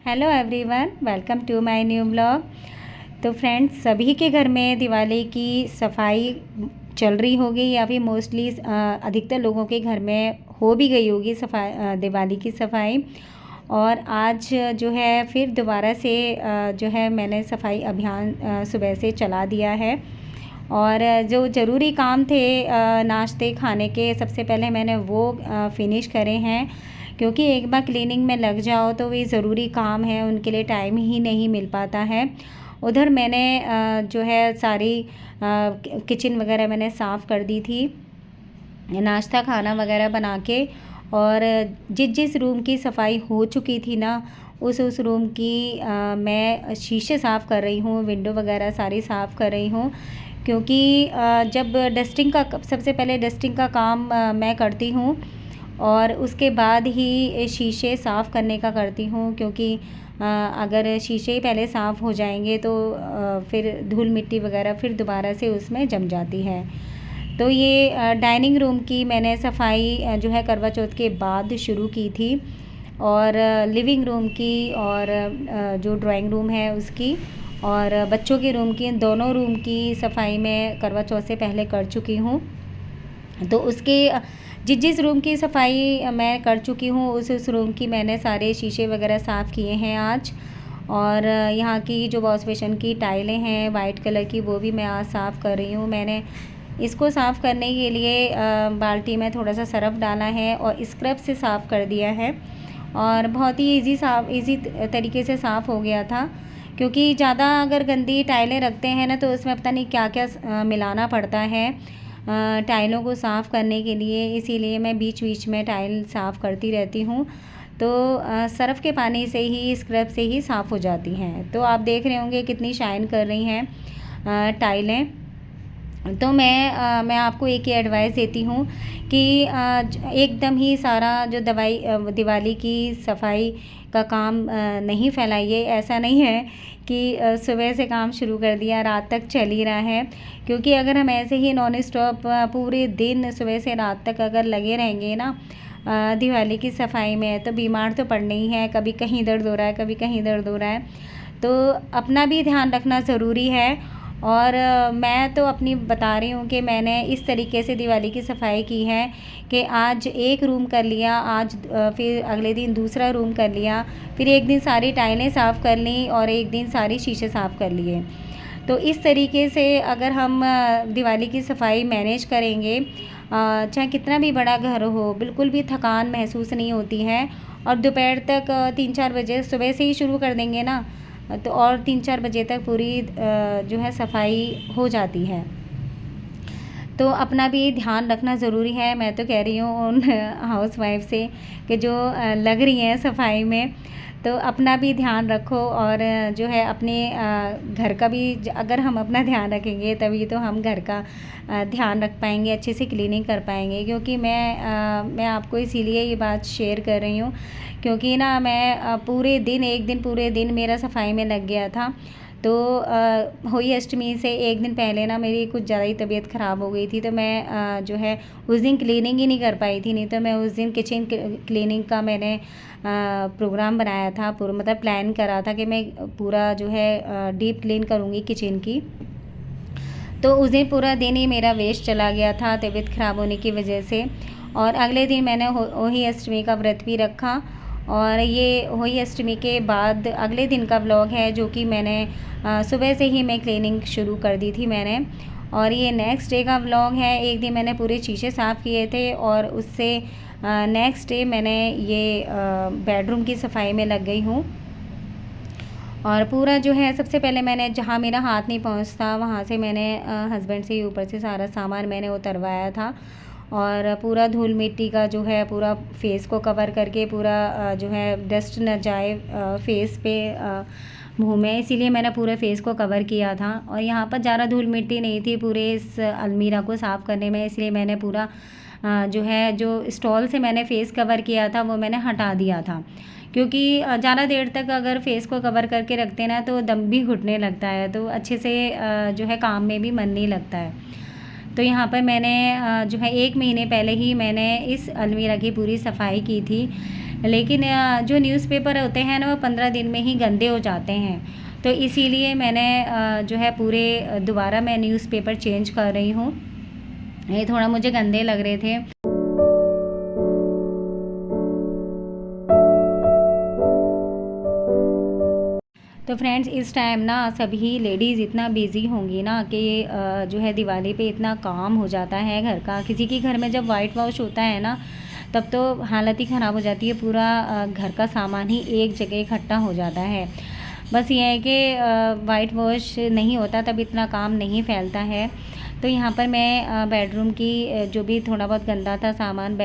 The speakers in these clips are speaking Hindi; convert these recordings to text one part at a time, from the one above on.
Hello everyone, welcome to my new blog. तो फ्रेंड्स, सभी के घर में दिवाली की सफाई चल रही होगी या फिर मोस्टली अधिकतर लोगों के घर में हो भी गई होगी दिवाली की सफाई। और आज जो है फिर दोबारा से जो है मैंने सफाई अभियान सुबह से चला दिया है। और जो ज़रूरी काम थे नाश्ते खाने के, सबसे पहले मैंने वो फिनिश करे हैं, क्योंकि एक बार क्लीनिंग में लग जाओ तो वे ज़रूरी काम है, उनके लिए टाइम ही नहीं मिल पाता है। उधर मैंने जो है सारी किचन वगैरह मैंने साफ़ कर दी थी, नाश्ता खाना वगैरह बना के। और जिस रूम की सफाई हो चुकी थी ना, उस रूम की मैं शीशे साफ़ कर रही हूँ, विंडो वगैरह सारी साफ़ कर रही हूँ। क्योंकि जब डस्टिंग का सबसे पहले डस्टिंग का काम मैं करती हूँ और उसके बाद ही शीशे साफ़ करने का करती हूँ। क्योंकि अगर शीशे ही पहले साफ़ हो जाएंगे तो फिर धूल मिट्टी वगैरह फिर दोबारा से उसमें जम जाती है। तो ये डाइनिंग रूम की मैंने सफाई जो है करवा चौथ के बाद शुरू की थी, और लिविंग रूम की और जो ड्राइंग रूम है उसकी और बच्चों के रूम की, इन दोनों रूम की सफाई मैं करवा चौथ से पहले कर चुकी हूँ। तो उसके जिस रूम की सफाई मैं कर चुकी हूँ उस रूम की मैंने सारे शीशे वगैरह साफ़ किए हैं आज। और यहाँ की जो वॉश बेसिन की टाइलें हैं वाइट कलर की, वो भी मैं आज साफ़ कर रही हूँ। मैंने इसको साफ़ करने के लिए बाल्टी में थोड़ा सा सरफ़ डाला है और स्क्रब से साफ़ कर दिया है, और बहुत ही इजी तरीके से साफ़ हो गया था। क्योंकि ज़्यादा अगर गंदी टाइलें रखते हैं ना तो उसमें पता नहीं क्या क्या मिलाना पड़ता है टाइलों को साफ़ करने के लिए, इसीलिए मैं बीच बीच में टाइल साफ़ करती रहती हूँ। तो सरफ़ के पानी से ही, स्क्रब से ही साफ़ हो जाती हैं। तो आप देख रहे होंगे कितनी शाइन कर रही हैं टाइलें। तो मैं आपको एक ही एडवाइस देती हूँ कि एकदम ही सारा जो दिवाली की सफाई का काम नहीं फैलाइए। ऐसा नहीं है कि सुबह से काम शुरू कर दिया रात तक चल ही रहा है। क्योंकि अगर हम ऐसे ही नॉन स्टॉप पूरे दिन सुबह से रात तक अगर लगे रहेंगे ना दिवाली की सफाई में, तो बीमार तो पड़ना ही है। कभी कहीं दर्द हो रहा है, कभी कहीं दर्द हो रहा है। तो अपना भी ध्यान रखना ज़रूरी है। और मैं तो अपनी बता रही हूँ कि मैंने इस तरीके से दिवाली की सफाई की है कि आज एक रूम कर लिया, आज फिर अगले दिन दूसरा रूम कर लिया, फिर एक दिन सारी टाइलें साफ़ कर ली और एक दिन सारी शीशे साफ़ कर लिए। तो इस तरीके से अगर हम दिवाली की सफाई मैनेज करेंगे, चाहे कितना भी बड़ा घर हो, बिल्कुल भी थकान महसूस नहीं होती है। और दोपहर तक 3-4 बजे सुबह से ही शुरू कर देंगे ना, तो और 3-4 बजे तक पूरी जो है सफाई हो जाती है। तो अपना भी ध्यान रखना ज़रूरी है। मैं तो कह रही हूँ उन हाउसवाइफ से कि जो लग रही हैं सफाई में, तो अपना भी ध्यान रखो। और जो है अपने घर का भी अगर हम अपना ध्यान रखेंगे तभी तो हम घर का ध्यान रख पाएंगे, अच्छे से क्लीनिंग कर पाएंगे। क्योंकि मैं आपको इसीलिए ये बात शेयर कर रही हूँ, क्योंकि ना मैं पूरे दिन मेरा सफाई में लग गया था। तो होली अष्टमी से एक दिन पहले ना मेरी कुछ ज़्यादा ही तबीयत ख़राब हो गई थी। तो मैं जो है उस दिन क्लीनिंग ही नहीं कर पाई थी। नहीं तो मैं उस दिन किचन क्लीनिंग का मैंने प्रोग्राम बनाया था, पूरा मतलब प्लान करा था कि मैं पूरा जो है डीप क्लीन करूँगी किचन की। तो उस दिन पूरा दिन ही मेरा वेस्ट चला गया था तबीयत ख़राब होने की वजह से। और अगले दिन मैंने होली अष्टमी का व्रत भी रखा। और ये होली अष्टमी के बाद अगले दिन का व्लॉग है, जो कि मैंने सुबह से ही मैं क्लीनिंग शुरू कर दी थी मैंने। और ये नेक्स्ट डे का व्लॉग है। एक दिन मैंने पूरे शीशे साफ़ किए थे और उससे नेक्स्ट डे मैंने ये बेडरूम की सफाई में लग गई हूँ। और पूरा जो है सबसे पहले मैंने जहाँ मेरा हाथ नहीं पहुँचता वहाँ से मैंने हस्बैंड से ही ऊपर से सारा सामान मैंने उतरवाया था। और पूरा धूल मिट्टी का जो है पूरा फेस को कवर करके, पूरा जो है डस्ट न जाए फेस पे मुँह में, इसीलिए मैंने पूरे फेस को कवर किया था। और यहाँ पर ज़्यादा धूल मिट्टी नहीं थी पूरे इस अलमीरा को साफ़ करने में, इसलिए मैंने पूरा जो है जो स्टॉल से मैंने फेस कवर किया था वो मैंने हटा दिया था। क्योंकि ज़्यादा देर तक अगर फेस को कवर करके रखते ना तो दम भी घुटने लगता है, तो अच्छे से जो है काम में भी मन नहीं लगता है। तो यहाँ पर मैंने जो है 1 महीने पहले ही मैंने इस अलमीरा की पूरी सफाई की थी। लेकिन जो न्यूज़पेपर होते हैं ना वो 15 दिन में ही गंदे हो जाते हैं। तो इसीलिए मैंने जो है पूरे दोबारा मैं न्यूज़पेपर चेंज कर रही हूँ। ये थोड़ा मुझे गंदे लग रहे थे। तो फ्रेंड्स इस टाइम ना सभी लेडीज़ इतना बिज़ी होंगी ना कि जो है दिवाली पे इतना काम हो जाता है घर का। किसी के घर में जब वाइट वॉश होता है ना तब तो हालत ही ख़राब हो जाती है, पूरा घर का सामान ही एक जगह इकट्ठा हो जाता है। बस ये है कि वाइट वॉश नहीं होता तब इतना काम नहीं फैलता है। तो यहाँ पर मैं बेडरूम की जो भी थोड़ा बहुत गंदा था सामान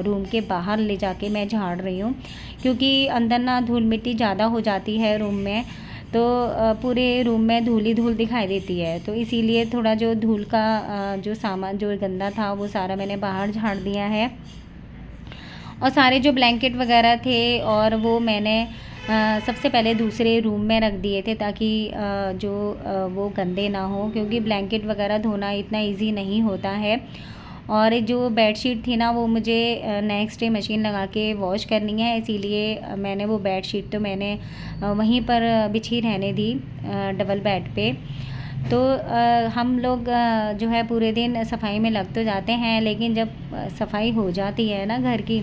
रूम के बाहर ले जाके मैं झाड़ रही हूँ, क्योंकि अंदर ना धूल मिट्टी ज़्यादा हो जाती है रूम में, तो पूरे रूम में धूल ही धूल दिखाई देती है। तो इसीलिए थोड़ा जो धूल का जो सामान जो गंदा था वो सारा मैंने बाहर झाड़ दिया है। और सारे जो ब्लैंकेट वगैरह थे और वो मैंने सबसे पहले दूसरे रूम में रख दिए थे ताकि वो गंदे ना हो, क्योंकि ब्लैंकेट वगैरह धोना इतना इजी नहीं होता है। और जो बेडशीट थी ना वो मुझे नेक्स्ट डे मशीन लगा के वॉश करनी है, इसीलिए मैंने वो बेडशीट तो मैंने वहीं पर बिछी रहने दी डबल बेड पे। तो हम लोग जो है पूरे दिन सफाई में लग तो जाते हैं, लेकिन जब सफाई हो जाती है ना घर की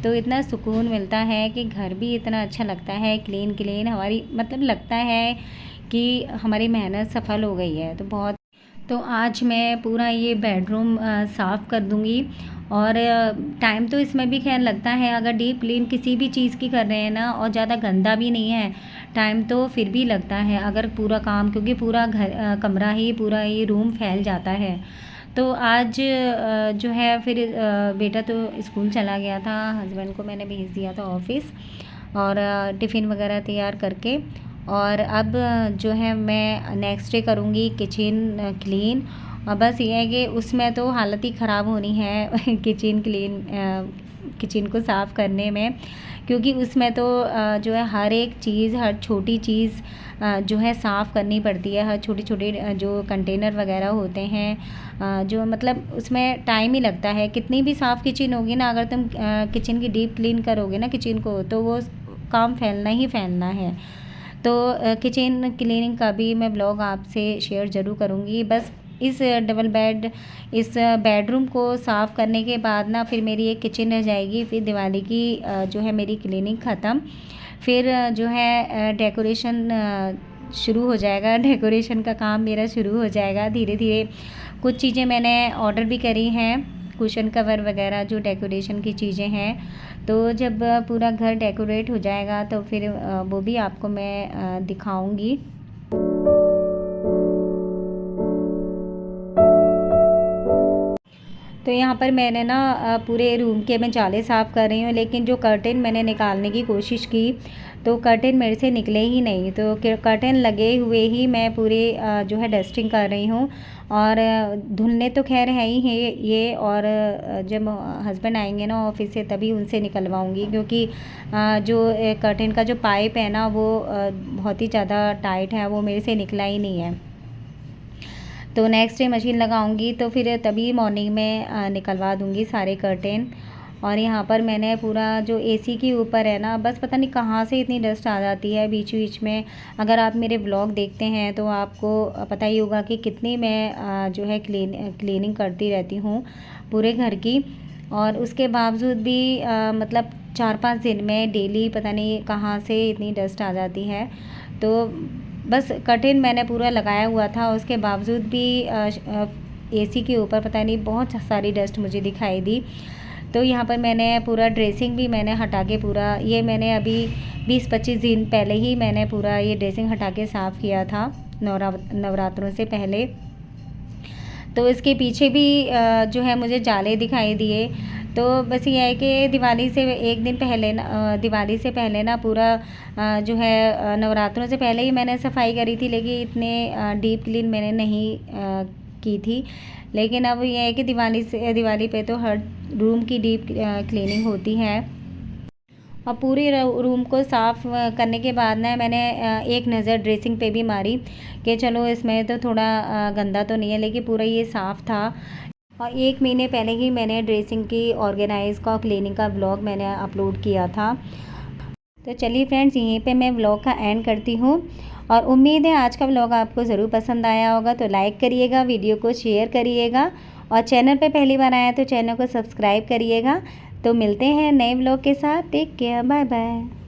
तो इतना सुकून मिलता है कि घर भी इतना अच्छा लगता है, क्लीन क्लीन हमारी मतलब लगता है कि हमारी मेहनत सफल हो गई है। तो आज मैं पूरा ये बेडरूम साफ़ कर दूँगी। और टाइम तो इसमें भी खैर लगता है, अगर डीप क्लीन किसी भी चीज़ की कर रहे हैं ना और ज़्यादा गंदा भी नहीं है, टाइम तो फिर भी लगता है अगर पूरा काम, क्योंकि पूरा घर कमरा ही पूरा ये रूम फैल जाता है। तो आज जो है फिर बेटा तो स्कूल चला गया था, हस्बैंड को मैंने भेज दिया था ऑफ़िस और टिफ़िन वगैरह तैयार करके। और अब जो है मैं नेक्स्ट डे करूँगी किचन क्लीन। और बस ये है कि उसमें तो हालत ही ख़राब होनी है किचन को साफ़ करने में, क्योंकि उसमें तो जो है हर एक चीज़, हर छोटी चीज़ जो है साफ़ करनी पड़ती है। हर छोटे छोटे जो कंटेनर वगैरह होते हैं जो मतलब उसमें टाइम ही लगता है। कितनी भी साफ़ किचन होगी ना, अगर तुम किचन की डीप क्लीन करोगे ना किचन को, तो वो काम फैलना ही फैलना है। तो किचन क्लीनिंग का भी मैं ब्लॉग आपसे शेयर ज़रूर करूँगी। बस इस बेडरूम को साफ़ करने के बाद ना फिर मेरी एक किचन रह जाएगी, फिर दिवाली की जो है मेरी क्लीनिंग ख़त्म। फिर जो है डेकोरेशन शुरू हो जाएगा, डेकोरेशन का काम मेरा शुरू हो जाएगा धीरे धीरे। कुछ चीज़ें मैंने ऑर्डर भी करी हैं, कुशन कवर वगैरह जो डेकोरेशन की चीज़ें हैं। तो जब पूरा घर डेकोरेट हो जाएगा तो फिर वो भी आपको मैं दिखाऊंगी। तो यहाँ पर मैंने ना पूरे रूम के मैं जाले साफ़ कर रही हूँ, लेकिन जो कर्टेन मैंने निकालने की कोशिश की तो कर्टेन मेरे से निकले ही नहीं। तो कर्टेन लगे हुए ही मैं पूरे जो है डस्टिंग कर रही हूँ। और धुलने तो खैर है ही है ये, और जब हस्बैंड आएंगे ना ऑफिस से तभी उनसे निकलवाऊँगी, क्योंकि जो कर्टेन का जो पाइप है ना वो बहुत ही ज़्यादा टाइट है, वो मेरे से निकला ही नहीं है। तो नेक्स्ट डे मशीन लगाऊंगी तो फिर तभी मॉर्निंग में निकलवा दूंगी सारे कर्टेन। और यहाँ पर मैंने पूरा जो एसी के ऊपर है ना, बस पता नहीं कहाँ से इतनी डस्ट आ जाती है बीच बीच में। अगर आप मेरे ब्लॉग देखते हैं तो आपको पता ही होगा कि कितनी मैं जो है क्लीनिंग करती रहती हूँ पूरे घर की। और उसके बावजूद भी मतलब 4-5 दिन में डेली पता नहीं कहाँ से इतनी डस्ट आ जाती है। तो बस कर्टेन मैंने पूरा लगाया हुआ था, उसके बावजूद भी एसी के ऊपर पता नहीं बहुत सारी डस्ट मुझे दिखाई दी। तो यहाँ पर मैंने पूरा ड्रेसिंग भी मैंने हटा के पूरा, ये मैंने अभी 20-25 दिन पहले ही मैंने पूरा ये ड्रेसिंग हटा के साफ़ किया था नवरात्रों से पहले। तो इसके पीछे भी जो है मुझे जाले दिखाई दिए। तो बस ये है कि दिवाली से एक दिन पहले ना पूरा जो है नवरात्रों से पहले ही मैंने सफाई करी थी, लेकिन इतने डीप क्लीन मैंने नहीं की थी। लेकिन अब ये है कि दिवाली पे तो हर रूम की डीप क्लीनिंग होती है। और पूरे रूम को साफ़ करने के बाद ना मैंने एक नज़र ड्रेसिंग पे भी मारी कि चलो इसमें तो थोड़ा गंदा तो नहीं है, लेकिन पूरा ये साफ़ था। और 1 महीने पहले ही मैंने ड्रेसिंग की ऑर्गेनाइज़ का क्लीनिंग का व्लॉग मैंने अपलोड किया था। तो चलिए फ्रेंड्स, यहीं पे मैं व्लॉग का एंड करती हूँ और उम्मीद है आज का व्लॉग आपको ज़रूर पसंद आया होगा। तो लाइक करिएगा, वीडियो को शेयर करिएगा और चैनल पे पहली बार आया तो चैनल को सब्सक्राइब करिएगा। तो मिलते हैं नए व्लॉग के साथ। Take care, bye bye.